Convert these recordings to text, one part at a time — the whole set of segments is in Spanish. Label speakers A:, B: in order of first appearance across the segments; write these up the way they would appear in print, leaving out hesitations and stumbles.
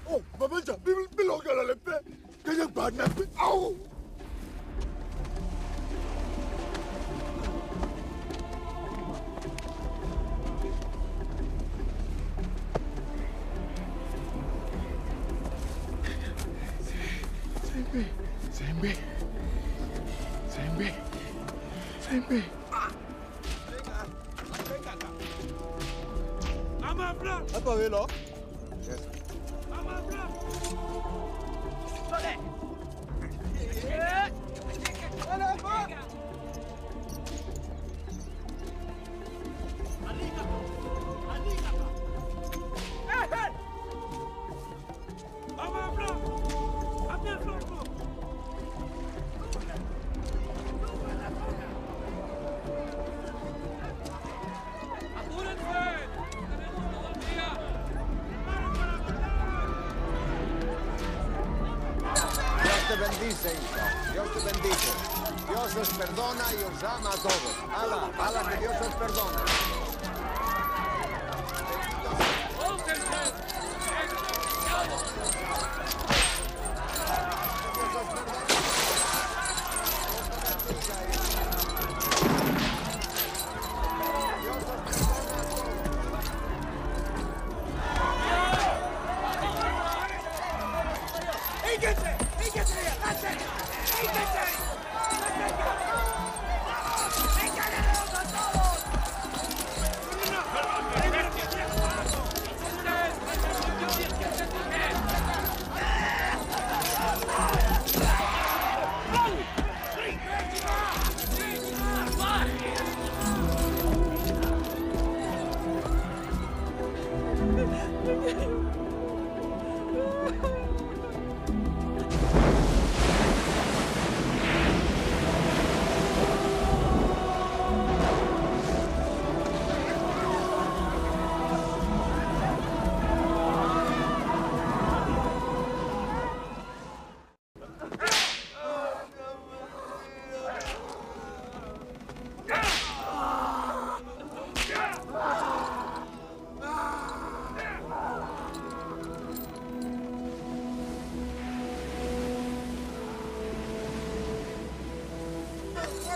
A: Oh, Mamanja, bilonga la lepe. Kaya bad na pe. Au! Sembe. Apa velo? Yes.
B: Bendice, hijo. Dios te bendice. Dios os perdona y os ama a todos. Ala, que Dios os perdona.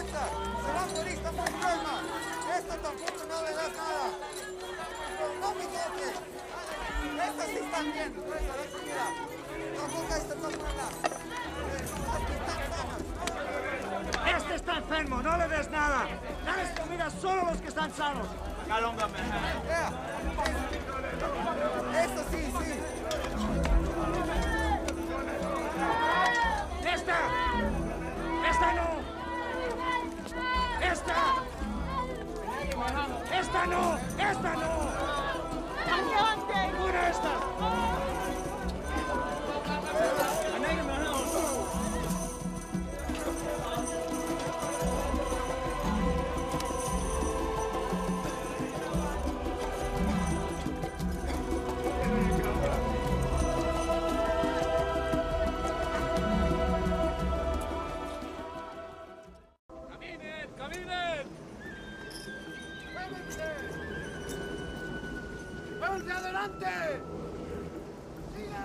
C: Se va turista por calma. Esto tampoco no le da nada. No me toques. Estas sí están bien. Mira. Tampoco esta tómala.
D: Este está enfermo, no le des nada. Dales comida solo a los que están sanos.
C: Esto sí.
D: Esta no. Esta no. Una esta.
C: ¡Vamos adelante!
E: ¡Sigue!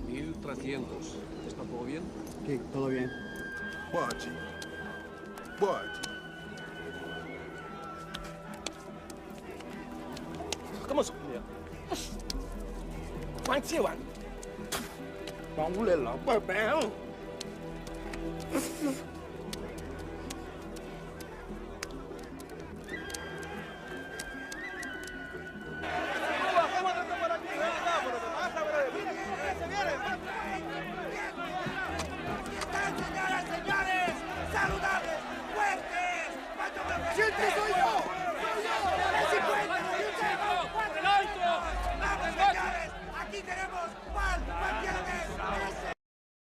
E: 1300. ¿Está todo bien?
F: Sí, todo bien.
A: Bote.
G: ¿Cómo se comía? ¿Cuánto llevan? Vamos a leerlo, pues,